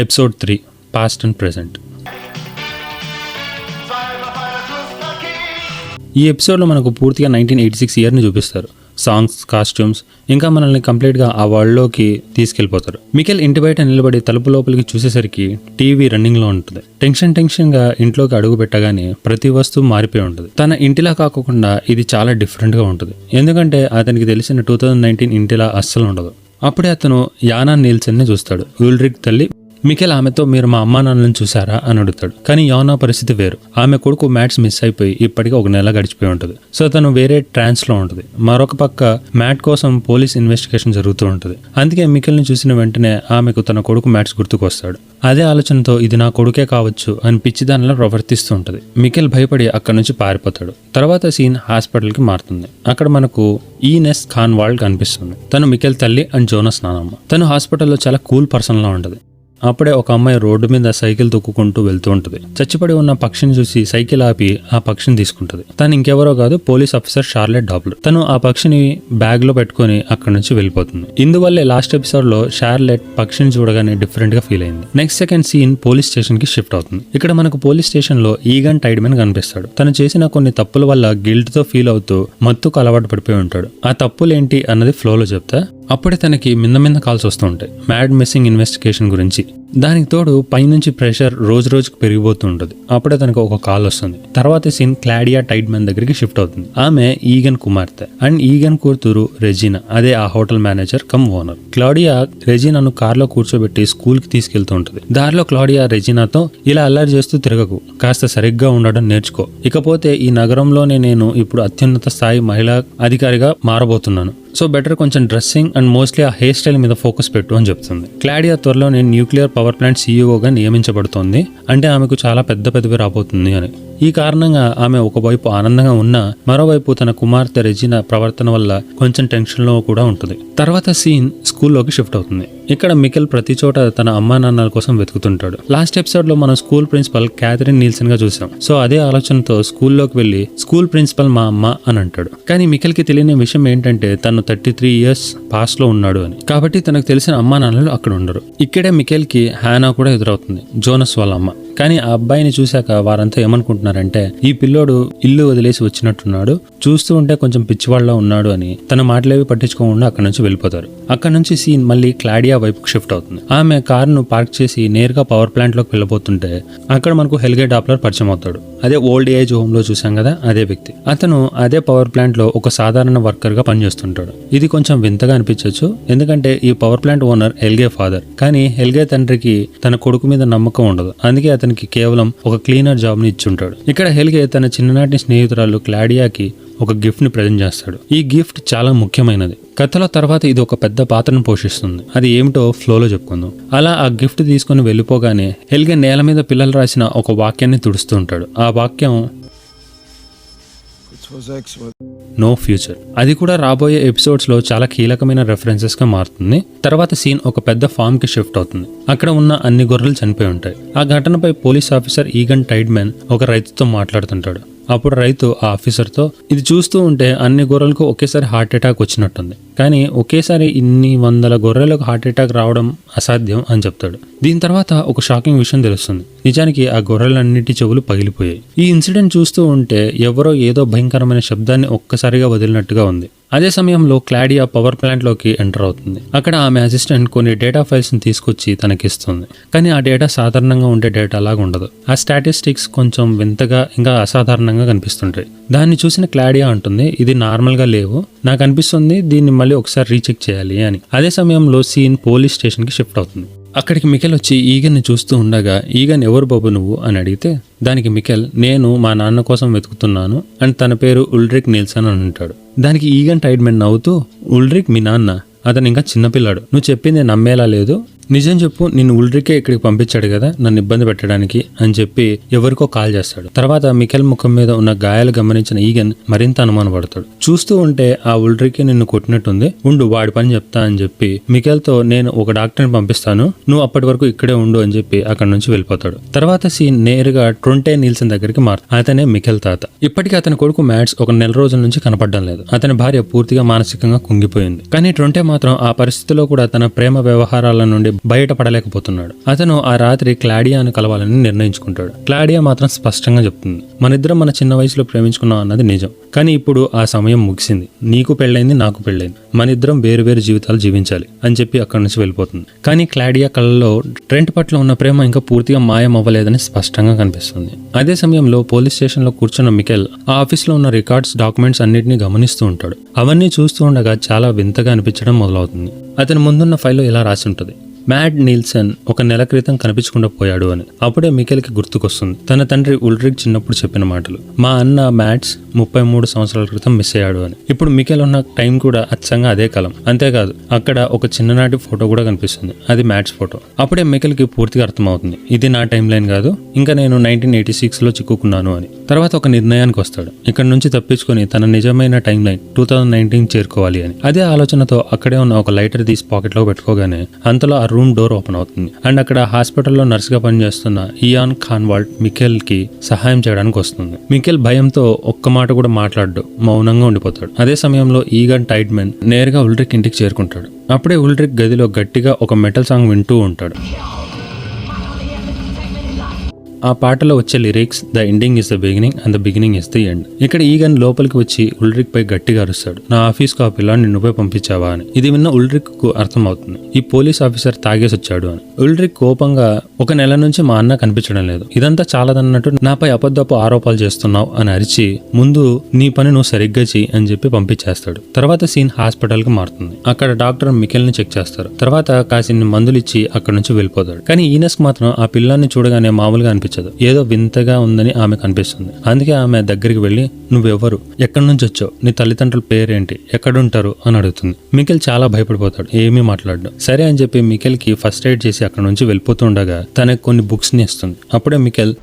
Episode 3 past and present. ఈ ఎపిసోడ్లో మనకు పూర్తిగా 1986 ఇయర్ని చూపిస్తారు. సాంగ్స్, కాస్ట్యూమ్స్, ఇంకా మనల్ని కంప్లీట్గా ఆ వరల్డ్లోకి తీసుకెళ్ళిపోతారు. మికెల్ ఇంటి బయట నిలబడి తలుపు లోపలికి చూసేసరికి టీవీ రన్నింగ్లో ఉంటుంది. టెన్షన్గా ఇంట్లోకి అడుగు పెట్టగానే ప్రతి వస్తువు మారిపోయి ఉంటుంది. తన ఇంటిలా కాకుండా ఇది చాలా డిఫరెంట్గా ఉంటుంది. ఎందుకంటే అతనికి తెలిసిన 2019 ఇంటిలా అస్సలు ఉండదు. అప్పుడే అతను యానా నీల్సన్ని చూస్తాడు. ఉల్రిక్ తల్లి. మికెల్ ఆమెతో మీరు మా అమ్మా నాన్నలను చూసారా అని అడుగుతాడు. కానీ యానా పరిస్థితి వేరు. ఆమె కొడుకు మ్యాట్స్ మిస్ అయిపోయి ఇప్పటికీ 1 నెల గడిచిపోయి ఉంటుంది. సో తను వేరే ట్రాన్స్లో ఉంటుంది. మరొక పక్క మ్యాట్ కోసం పోలీస్ ఇన్వెస్టిగేషన్ జరుగుతూ ఉంటుంది. అందుకే మికెల్ని చూసిన వెంటనే ఆమెకు తన కొడుకు మ్యాట్స్ గుర్తుకు వస్తాడు. అదే ఆలోచనతో ఇది నా కొడుకే కావచ్చు అని పిచ్చిదానిలో ప్రవర్తిస్తూ ఉంటుంది. మికెల్ భయపడి అక్కడి నుంచి పారిపోతాడు. తర్వాత సీన్ హాస్పిటల్కి మారుతుంది. అక్కడ మనకు ఈనెస్ ఖాన్వాల్డ్ కనిపిస్తుంది. తను మికెల్ తల్లి అండ్ జోనస్ నానమ్మ. తను హాస్పిటల్లో చాలా కూల్ పర్సన్లా ఉంటుంది. అప్పుడే ఒక అమ్మాయి రోడ్డు మీద సైకిల్ తొక్కుకుంటూ వెళ్తూ ఉంటుంది. చచ్చిపడి ఉన్న పక్షిని చూసి సైకిల్ ఆపి ఆ పక్షిని తీసుకుంటుంది. తను ఇంకెవరో కాదు, పోలీస్ ఆఫీసర్ షార్లెట్ డాప్లర్. తను ఆ పక్షిని బ్యాగ్ లో పెట్టుకుని అక్కడి నుంచి వెళ్ళిపోతుంది. ఇందువల్లే లాస్ట్ ఎపిసోడ్ లో షార్లెట్ పక్షిని చూడగానే డిఫరెంట్ గా ఫీల్ అయింది. Next second scene police station కి షిఫ్ట్ అవుతుంది. ఇక్కడ మనకు పోలీస్ స్టేషన్ లో ఈగన్ టైడ్మెన్ కనిపిస్తాడు. తను చేసిన కొన్ని తప్పుల వల్ల గిల్ట్ తో ఫీల్ అవుతూ మత్తుకు అలవాటు పడిపోయి ఉంటాడు. ఆ తప్పులేంటి అన్నది ఫ్లోలో చెప్తా. అప్పుడే తనకి మింద కాల్స్ వస్తూ ఉంటాయి మ్యాడ్ మిస్సింగ్ ఇన్వెస్టిగేషన్ గురించి. దానికి తోడు పైనుంచి ప్రెషర్ రోజుకు పెరిగిపోతూ ఉంటుంది. అప్పుడే తనకు ఒక కాల్ వస్తుంది. తర్వాత సీన్ క్లాడియా టైడ్మెన్ దగ్గరికి షిఫ్ట్ అవుతుంది. ఆమె ఈగన్ కుమార్తె అండ్ ఈగన్ కూతురు రెజీనా, అదే ఆ hotel manager cum owner. Claudia రెజీనాను కార్లో కూర్చోబెట్టి స్కూల్ కి తీసుకెళ్తూ ఉంటుంది. దారిలో క్లాడియా రెజీనాతో ఇలా అల్లరి చేస్తూ తిరగకు, కాస్త సరిగ్గా ఉండడం నేర్చుకో, ఇకపోతే ఈ నగరంలోనే నేను ఇప్పుడు అత్యున్నత స్థాయి మహిళా అధికారిగా మారబోతున్నాను. సో బెటర్ కొంచెం డ్రెస్సింగ్ అండ్ మోస్ట్లీ ఆ హెయిర్ స్టైల్ మీద ఫోకస్ పెట్టు అని చెప్తుంది. క్లాడియా త్వరలోనే న్యూక్లియర్ పవర్ ప్లాంట్ సీఈఓగా నియమించబడుతోంది. అంటే ఆమెకు చాలా పెద్దవి రాబోతుంది అని. ఈ కారణంగా ఆమె ఒకవైపు ఆనందంగా ఉన్నా మరోవైపు తన కుమార్తె రెజీనా ప్రవర్తన వల్ల కొంచెం టెన్షన్లో కూడా ఉంటుంది. తర్వాత సీన్ స్కూల్లోకి షిఫ్ట్ అవుతుంది. ఇక్కడ మికెల్ ప్రతి చోట తన అమ్మా నాన్నల కోసం వెతుకుతుంటాడు. లాస్ట్ ఎపిసోడ్ లో మనం స్కూల్ ప్రిన్సిపల్ క్యాథరిన్ నీల్సన్ గా చూసాం. సో అదే ఆలోచనతో స్కూల్లోకి వెళ్లి స్కూల్ ప్రిన్సిపల్ మా అమ్మ అని అంటాడు. కానీ మికెల్ కి తెలియని విషయం ఏంటంటే తను 33 ఇయర్స్ పాస్ట్ లో ఉన్నాడు అని. కాబట్టి తనకు తెలిసిన అమ్మా నాన్నలు అక్కడ ఉండరు. ఇక్కడే మికెల్ కి హానా కూడా ఎదురవుతుంది, జోనస్ వాళ్ళ అమ్మ. కానీ ఆ అబ్బాయిని చూశాక వారంతా ఏమనుకుంటున్నారంటే ఈ పిల్లోడు ఇల్లు వదిలేసి వచ్చినట్టున్నాడు, చూస్తూ ఉంటే కొంచెం పిచ్చివాళ్ళ ఉన్నాడు అని తన మాటలేవి పట్టించుకోకుండా అక్కడ నుంచి వెళ్ళిపోతారు. అక్కడ నుంచి సీన్ మళ్ళీ క్లాడియా వైపుకు షిఫ్ట్ అవుతుంది. ఆమె కారును పార్క్ చేసి నేరుగా పవర్ ప్లాంట్ లోకి వెళ్ళబోతుంటే అక్కడ మనకు హెల్గే డాప్లర్ పరిచయం అవుతాడు. అదే ఓల్డ్ ఏజ్ హోమ్ లో చూసాం కదా, అదే వ్యక్తి. అతను అదే పవర్ ప్లాంట్ లో ఒక సాధారణ వర్కర్ గా పనిచేస్తుంటాడు. ఇది కొంచెం వింతగా అనిపించవచ్చు, ఎందుకంటే ఈ పవర్ ప్లాంట్ ఓనర్ హెల్గే ఫాదర్. కానీ హెల్గే తండ్రికి తన కొడుకు మీద నమ్మకం ఉండదు. అందుకే అతనికి కేవలం ఒక క్లీనర్ జాబ్ ని ఇచ్చుంటాడు. ఇక్కడ హెల్గే తన చిన్ననాటి స్నేహితురాలు క్లాడియాకి ఒక గిఫ్ట్ ని ప్రజెంట్ చేస్తాడు. ఈ గిఫ్ట్ చాలా ముఖ్యమైనది. కథలో తర్వాత ఇది ఒక పెద్ద పాత్రను పోషిస్తుంది. అది ఏమిటో ఫ్లోలో చెప్పుకుందాం. అలా ఆ గిఫ్ట్ తీసుకుని వెళ్ళిపోగానే హెల్గే నేల మీద పిల్లలు రాసిన ఒక వాక్యాన్ని తుడుస్తూ ఉంటాడు. ఆ వాక్యం నో ఫ్యూచర్. అది కూడా రాబోయే ఎపిసోడ్స్ లో చాలా కీలకమైన రెఫరెన్సెస్ గా మారుతుంది. తర్వాత సీన్ ఒక పెద్ద ఫామ్ కి షిఫ్ట్ అవుతుంది. అక్కడ ఉన్న అన్ని గొర్రెలు చనిపోయి ఉంటాయి. ఆ ఘటనపై పోలీస్ ఆఫీసర్ ఈగన్ టైడ్మెన్ ఒక రైతుతో మాట్లాడుతుంటాడు. అప్పుడు రైతు ఆ ఆఫీసర్తో ఇది చూస్తూ ఉంటే అన్ని గొర్రెలకు ఒకేసారి హార్ట్ అటాక్ వచ్చినట్టుంది, కానీ ఒకేసారి ఇన్ని 100 గొర్రెలకు హార్ట్ అటాక్ రావడం అసాధ్యం అని చెప్తాడు. దీని తర్వాత ఒక షాకింగ్ విషయం తెలుస్తుంది. నిజానికి ఆ గొర్రెలన్నిటి చెవులు పగిలిపోయాయి. ఈ ఇన్సిడెంట్ చూస్తూ ఉంటే ఎవరో ఏదో భయంకరమైన శబ్దాన్ని ఒక్కసారిగా వదిలినట్టుగా ఉంది. అదే సమయంలో క్లాడియా పవర్ ప్లాంట్ లోకి ఎంటర్ అవుతుంది. అక్కడ ఆమె అసిస్టెంట్ కొన్ని డేటా ఫైల్స్ ని తీసుకొచ్చి తనకిస్తుంది. కానీ ఆ డేటా సాధారణంగా ఉండే డేటా లాగా ఉండదు. ఆ స్టాటిస్టిక్స్ కొంచెం వింతగా ఇంకా అసాధారణంగా కనిపిస్తుంటాయి. దాన్ని చూసిన క్లాడియా అంటుంది, ఇది నార్మల్ గా లేవు, నాకు అనిపిస్తుంది దీన్ని మళ్ళీ ఒకసారి రీచెక్ చేయాలి అని. అదే సమయంలో సీన్ పోలీస్ స్టేషన్ కి షిఫ్ట్ అవుతుంది. అక్కడికి మికెల్ వచ్చి ఈగన్ ని చూస్తూ ఉండగా ఈగన్ ఎవరు బాబు నువ్వు అని అడిగితే దానికి మికెల్ నేను మా నాన్న కోసం వెతుకుతున్నాను అండ్ తన పేరు ఉల్రిక్ నీల్సన్ అని అంటాడు. దానికి ఈగన్ టైడ్మెన్ నవ్వుతూ ఉల్రిక్ మీ నాన్న, అతను ఇంకా చిన్నపిల్లాడు, నువ్వు చెప్పింది నమ్మేలా లేదు, నిజం చెప్పు, నిన్ను ఉల్రికే ఇక్కడికి పంపించాడు కదా నన్ను ఇబ్బంది పెట్టడానికి అని చెప్పి ఎవరికో కాల్ చేస్తాడు. తర్వాత మికెల్ ముఖం మీద ఉన్న గాయాలు గమనించిన ఈగన్ మరింత అనుమానపడతాడు. చూస్తూ ఉంటే ఆ ఉల్రికే నిన్ను కొట్టినట్టుంది, ఉండు వాడి పని చెప్తా అని చెప్పి మికెల్ తో నేను ఒక డాక్టర్ని పంపిస్తాను, నువ్వు అప్పటి వరకు ఇక్కడే ఉండు అని చెప్పి అక్కడ నుంచి వెళ్ళిపోతాడు. తర్వాత సీన్ నేరుగా ట్రొంటే నీల్సన్ దగ్గరికి మారుతుంది. అతనే మికెల్ తాత. ఇప్పటికీ అతని కొడుకు మ్యాట్స్ ఒక 1 నెల రోజుల నుంచి కనపడడం లేదు. అతని భార్య పూర్తిగా మానసికంగా కుంగిపోయింది. కానీ ట్రొంటే మాత్రం ఆ పరిస్థితిలో కూడా తన ప్రేమ వ్యవహారాల నుండి బయటపడలేకపోతున్నాడు. అతను ఆ రాత్రి క్లాడియాను కలవాలని నిర్ణయించుకుంటాడు. క్లాడియా మాత్రం స్పష్టంగా చెప్తుంది, మనిద్దరం మన చిన్న వయసులో ప్రేమించుకున్నాం అన్నది నిజం, కానీ ఇప్పుడు ఆ సమయం ముగిసింది. నీకు పెళ్ళైంది, నాకు పెళ్ళైంది, మనిద్దరం వేరు వేరు జీవితాలు జీవించాలి అని చెప్పి అక్కడి నుంచి వెళ్ళిపోతుంది. కానీ క్లాడియా కళ్ళలో ట్రెంట్ పట్ల ఉన్న ప్రేమ ఇంకా పూర్తిగా మాయం అవ్వలేదని స్పష్టంగా కనిపిస్తుంది. అదే సమయంలో పోలీస్ స్టేషన్ లో కూర్చున్న మికెల్ ఆ ఆఫీస్ లో ఉన్న రికార్డ్స్, డాక్యుమెంట్స్ అన్నిటిని గమనిస్తూ ఉంటాడు. అవన్నీ చూస్తూ ఉండగా చాలా వింతగా అనిపించడం మొదలవుతుంది. అతని ముందున్న ఫైల్లో ఇలా రాసి ఉంటుంది, మ్యాడ్ నీల్సన్ 1 నెల క్రితం కనిపించకుండా పోయాడు అని. అప్పుడే మికెల్కి గుర్తుకొస్తుంది తన తండ్రి ఉల్రిక్ చిన్నప్పుడు చెప్పిన మాటలు. మా అన్న మ్యాట్స్ 33 సంవత్సరాల క్రితం మిస్ అయ్యాడు అని. ఇప్పుడు మికెల్ ఉన్న టైం కూడా అచ్చంగా అదే కాలం. అంతేకాదు అక్కడ ఒక చిన్ననాటి ఫోటో కూడా కనిపిస్తుంది, అది మ్యాట్స్ ఫోటో. అప్పుడే మికెల్కి పూర్తిగా అర్థమవుతుంది, ఇది నా టైం లైన్ కాదు, ఇంకా నేను 1986లో చిక్కుకున్నాను అని. తర్వాత ఒక నిర్ణయానికి వస్తాడు, ఇక్కడ నుంచి తప్పించుకొని తన నిజమైన టైం లైన్ 2019 చేరుకోవాలి అని. అదే ఆలోచనతో అక్కడే ఉన్న ఒక లైటర్ తీసి పాకెట్లో పెట్టుకోగానే అంతలో ఆ రూమ్ డోర్ ఓపెన్ అవుతుంది. అండ్ అక్కడ హాస్పిటల్లో నర్స్ గా పనిచేస్తున్న ఇయాన్ ఖాన్వాల్ట్ మికెల్ కి సహాయం చేయడానికి వస్తుంది. మికెల్ భయంతో ఒక్క మాట కూడా మాట్లాడు, మౌనంగా ఉండిపోతాడు. అదే సమయంలో ఈగన్ టైడ్మెన్ నేరుగా ఉల్రిక్ ఇంటికి చేరుకుంటాడు. అప్పుడే ఉల్రిక్ గదిలో గట్టిగా ఒక మెటల్ సాంగ్ వింటూ ఉంటాడు. ఆ పాటలో వచ్చే lyrics, the ending is the beginning and the beginning is the end. ఇక్కడ ఈగన్ లోపలికి వచ్చి ఉల్రిక్ పై గట్టిగా అరుస్తాడు, నా ఆఫీస్కు ఆ పిల్లాన్ని నువ్వే పంపించావా అని. ఇది విన్న ఉల్రిక్ కు అర్థం అవుతుంది, ఈ పోలీస్ ఆఫీసర్ తాగేసి వచ్చాడు అని. ఉల్రిక్ కోపంగా, 1 నెల నుంచి మా అన్న కనిపించడం లేదు, ఇదంతా చాలదన్నట్టు నాపై అబద్ధపు ఆరోపణలు చేస్తున్నావు అని అరిచి, ముందు నీ పని నువ్వు సరిగ్గా చెయ్యి అని చెప్పి పంపించేస్తాడు. తర్వాత సీన్ హాస్పిటల్ కి మారుతుంది. అక్కడ డాక్టర్ మికెల్ ని చెక్ చేస్తారు. తర్వాత కాసిన్ని మందులు ఇచ్చి అక్కడ నుంచి వెళ్ళిపోతాడు. కానీ ఈనస్ మాత్రం ఆ పిల్లాన్ని చూడగానే మామూలుగా అనిపించదు, ఏదో వింతగా ఉందని ఆమె కనిపిస్తుంది. అందుకే ఆమె దగ్గరికి వెళ్లి, నువ్వెవరు, ఎక్కడి నుంచి వచ్చావు, నీ తల్లిదండ్రుల పేరేంటి, ఎక్కడుంటారు అని అడుగుతుంది. మికెల్ చాలా భయపడిపోతాడు, ఏమీ మాట్లాడడం. సరే అని చెప్పి మికెల్ కి ఫస్ట్ ఎయిడ్ చేసి అక్కడ నుంచి వెళ్ళిపోతుండగా తనకు కొన్ని బుక్స్ ని ఇస్తుంది. అప్పుడే మికెల్,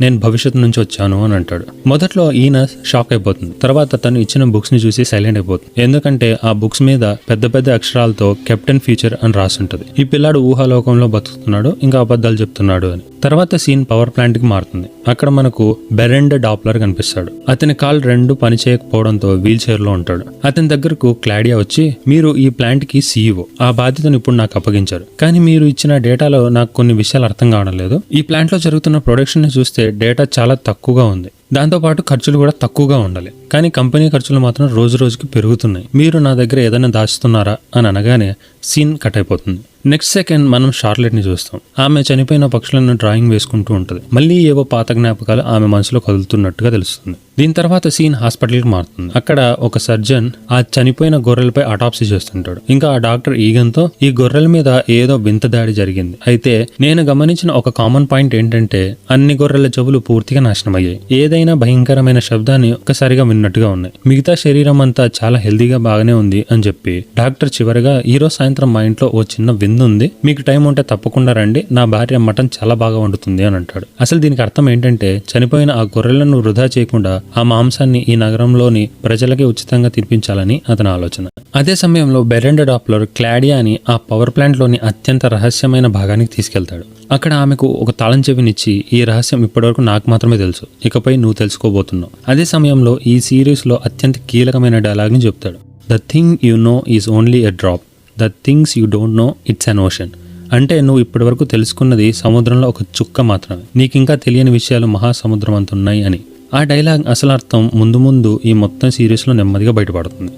నేను భవిష్యత్తు నుంచి వచ్చాను అని అంటాడు. మొదట్లో ఈయన షాక్ అయిపోతుంది. తర్వాత తను ఇచ్చిన బుక్స్ ని చూసి సైలెంట్ అయిపోతుంది. ఎందుకంటే ఆ బుక్స్ మీద పెద్ద పెద్ద అక్షరాలతో కెప్టెన్ ఫ్యూచర్ అని రాసి ఉంటుంది. ఈ పిల్లాడు ఊహాలోకంలో బతుకుతున్నాడు, ఇంకా అబద్ధాలు చెప్తున్నాడు అని. తర్వాత సీన్ పవర్ ప్లాంట్ కి మారుతుంది. అక్కడ మనకు బెరెండ్ డాప్లర్ కనిపిస్తాడు. అతని కాల్ 2 పని చేయకపోవడంతో వీల్ చైర్ లో ఉంటాడు. అతని దగ్గరకు క్లాడియా వచ్చి, మీరు ఈ ప్లాంట్ కి సీఈఓ, ఆ బాధ్యతను ఇప్పుడు నాకు అప్పగించారు, కానీ మీరు ఇచ్చిన డేటాలో నాకు కొన్ని విషయాలు అర్థం కావడం లేదు. ఈ ప్లాంట్ లో జరుగుతున్న ప్రొడక్షన్ ని చూస్తే డేటా చాలా తక్కువగా ఉంది, దాంతోపాటు ఖర్చులు కూడా తక్కువగా ఉండాలి, కానీ కంపెనీ ఖర్చులు మాత్రం రోజు రోజుకి పెరుగుతున్నాయి. మీరు నా దగ్గర ఏదైనా దాచుతున్నారా అని అనగానే సీన్ కట్ అయిపోతుంది. నెక్స్ట్ సెకండ్ మనం షార్లెట్ ని చూస్తాం. ఆమె చనిపోయిన పక్షులను డ్రాయింగ్ వేసుకుంటూ ఉంటుంది. మళ్ళీ ఏవో పాత జ్ఞాపకాలు ఆమె మనసులో కదులుతున్నట్టుగా తెలుస్తుంది. దీని తర్వాత సీన్ హాస్పిటల్కి మారుతుంది. అక్కడ ఒక సర్జన్ ఆ చనిపోయిన గొర్రెలపై అటాప్సీ చేస్తుంటాడు. ఇంకా ఆ డాక్టర్ ఈగన్తో, ఈ గొర్రెల మీద ఏదో వింత దాడి జరిగింది, అయితే నేను గమనించిన ఒక కామన్ పాయింట్ ఏంటంటే అన్ని గొర్రెల చెవులు పూర్తిగా నాశనమయ్యాయి, ఏదైనా భయంకరమైన శబ్దాన్ని ఒక్కసారిగా విన్నట్టుగా ఉన్నాయి, మిగతా శరీరం అంతా చాలా హెల్దీగా బాగానే ఉంది అని చెప్పి డాక్టర్ చివరిగా, ఈరోజు సాయంత్రం మా ఇంట్లో ఓ చిన్న విందు ఉంది, మీకు టైం ఉంటే తప్పకుండా రండి, నా భార్య మటన్ చాలా బాగా వండుతుంది అని అంటాడు. అసలు దీనికి అర్థం ఏంటంటే చనిపోయిన ఆ గొర్రెలను వృధా చేయకుండా ఆ మాంసాన్ని ఈ నగరంలోని ప్రజలకి ఉచితంగా తినిపించాలని అతని ఆలోచన. అదే సమయంలో బెరెండ్ డాప్లర్ క్లాడియాని ఆ పవర్ ప్లాంట్ లోని అత్యంత రహస్యమైన భాగానికి తీసుకెళ్తాడు. అక్కడ ఆమెకు ఒక తాళం చెవినిచ్చి, ఈ రహస్యం ఇప్పటివరకు నాకు మాత్రమే తెలుసు, ఇకపై నువ్వు తెలుసుకోబోతున్నావు. అదే సమయంలో ఈ సిరీస్ లో అత్యంత కీలకమైన డైలాగ్ ని చెప్తాడు, the thing you know is only a drop, the things you don't know it's an ocean. అంటే నువ్వు ఇప్పటివరకు తెలుసుకున్నది సముద్రంలో ఒక చుక్క మాత్రమే, నీకింకా తెలియని విషయాలు మహాసముద్రం అంత ఉన్నాయి అని. ఆ డైలాగ్ అసలు అర్థం ముందు ముందు ఈ మొత్తం సిరీస్లో నెమ్మదిగా బయటపడుతుంది.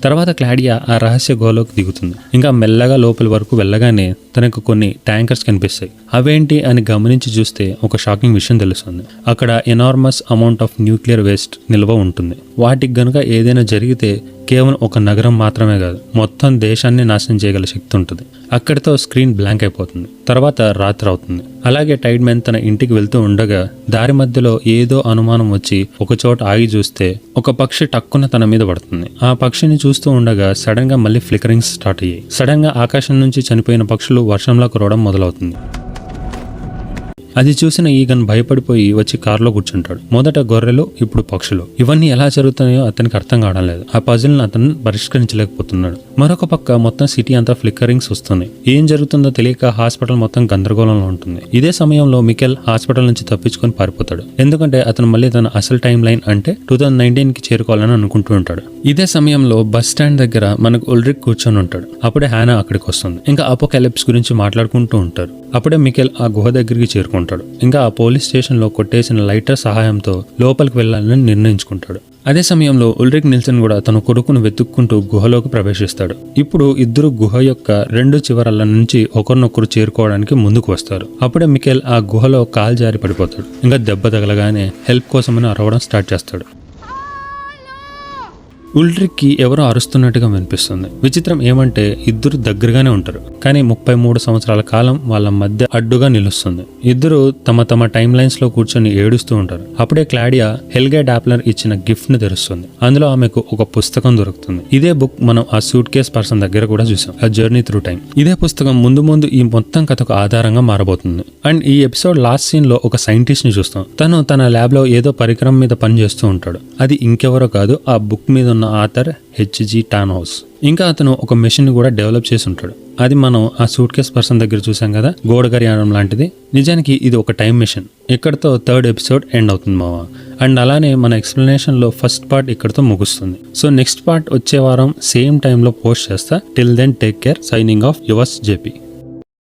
తర్వాత క్లాడియా ఆ రహస్య గోలోకి దిగుతుంది. ఇంకా మెల్లగా లోపలి వరకు వెళ్ళగానే తనకు కొన్ని ట్యాంకర్స్ కనిపిస్తాయి. అవేంటి అని గమనించి చూస్తే ఒక షాకింగ్ విషయం తెలుస్తుంది. అక్కడ enormous amount of nuclear waste నిల్వ ఉంటుంది. వాటికి గనుక ఏదైనా జరిగితే కేవలం ఒక నగరం మాత్రమే కాదు, మొత్తం దేశాన్ని నాశనం చేయగల శక్తి ఉంటుంది. అక్కడితో స్క్రీన్ బ్లాంక్ అయిపోతుంది. తర్వాత రాత్రి అవుతుంది. అలాగే టైడ్మెన్ తన ఇంటికి వెళ్తూ ఉండగా దారి మధ్యలో ఏదో అనుమానం వచ్చి ఒక చోట ఆగి చూస్తే ఒక పక్షి టక్కున తన మీద పడుతుంది. ఆ పక్షిని చూస్తూ ఉండగా సడన్ గా మళ్ళీ ఫ్లికరింగ్స్ స్టార్ట్ అయ్యాయి. సడన్ గా ఆకాశం నుంచి చనిపోయిన పక్షులు వర్షంలో కురవడం మొదలవుతుంది. అది చూసిన ఈగన్ భయపడిపోయి వచ్చి కారులో కూర్చుంటాడు. మొదట గొర్రెలు, ఇప్పుడు పక్షులు. ఇవన్నీ ఎలా జరుగుతున్నాయో అతనికి అర్థం కావడం లేదు. ఆ పజిల్ని అతను పరిష్కరించలేకపోతున్నాడు. మరొక పక్క మొత్తం సిటీ అంతా ఫ్లిక్కరింగ్స్ వస్తుంది. ఏం జరుగుతుందో తెలియక హాస్పిటల్ మొత్తం గందరగోళంలో ఉంటుంది. ఇదే సమయంలో మికెల్ హాస్పిటల్ నుంచి తప్పించుకొని పారిపోతాడు. ఎందుకంటే అతను మళ్ళీ తన అసలు టైం లైన్ అంటే 2019 కి చేరుకోవాలని అనుకుంటూ ఉంటాడు. ఇదే సమయంలో బస్ స్టాండ్ దగ్గర మనకు ఉల్రిక్ కూర్చొని ఉంటాడు. అప్పుడే హానా అక్కడికి వస్తుంది. ఇంకా అపోకాలిప్స్ గురించి మాట్లాడుకుంటూ ఉంటారు. అప్పుడే మికెల్ ఆ గుహ దగ్గరికి చేరుకుంటాడు. ఇంకా ఆ పోలీస్ స్టేషన్ లో కొట్టేసిన లైటర్ సహాయంతో లోపలికి వెళ్లాలని నిర్ణయించుకుంటాడు. అదే సమయంలో ఉల్రిక్ నిల్సన్ కూడా తన కొడుకును వెతుక్కుంటూ గుహలోకి ప్రవేశిస్తాడు. ఇప్పుడు ఇద్దరు గుహ యొక్క 2 చివరల నుంచి ఒకరినొకరు చేరుకోవడానికి ముందుకు వస్తారు. అప్పుడే మికెల్ ఆ గుహలో కాలు జారి పడిపోతాడు. ఇంకా దెబ్బ తగలగానే హెల్ప్ కోసమని అరవడం స్టార్ట్ చేస్తాడు. ఉల్రిక్ కి ఎవరో అరుస్తున్నట్టుగా వినిపిస్తుంది. విచిత్రం ఏమంటే ఇద్దరు దగ్గరగానే ఉంటారు, కానీ 33 సంవత్సరాల కాలం వాళ్ళ మధ్య అడ్డుగా నిలుస్తుంది. ఇద్దరు తమ తమ టైం లైన్స్ లో కూర్చొని ఏడుస్తూ ఉంటారు. అప్పుడే క్లాడియా హెల్గే డాప్లర్ ఇచ్చిన గిఫ్ట్ ని తెరుస్తుంది. అందులో ఆమెకు ఒక పుస్తకం దొరుకుతుంది. ఇదే బుక్ మనం ఆ సూట్ కేస్ పర్సన్ దగ్గర కూడా చూసాం, ఆ జర్నీ త్రూ టైం. ఇదే పుస్తకం ముందు ముందు ఈ మొత్తం కథకు ఆధారంగా మారబోతుంది. అండ్ ఈ ఎపిసోడ్ లాస్ట్ సీన్ లో ఒక సైంటిస్ట్ ని చూస్తాం. తను తన ల్యాబ్ లో ఏదో పరికరం మీద పని చేస్తూ ఉంటాడు. అది ఇంకెవరో కాదు, ఆ బుక్ మీద ఉన్న ఆథర్ హెచ్జి టాన్హౌస్. ఇంకా అతను ఒక మెషిన్ కూడా డెవలప్ చేసి ఉంటాడు. అది మనం ఆ సూట్ కేస్ పర్సన్ దగ్గర చూసాం కదా, గోడ గడియారం లాంటిది. నిజానికి ఇది ఒక టైం మెషిన్. ఇక్కడతో 3rd ఎపిసోడ్ ఎండ్ అవుతుంది మావా. అండ్ అలానే మన ఎక్స్ప్లెనేషన్ లో ఫస్ట్ పార్ట్ ఇక్కడతో ముగుస్తుంది. సో నెక్స్ట్ పార్ట్ వచ్చే వారం సేమ్ టైంలో పోస్ట్ చేస్తా. Till then take care. Signing off yours JP.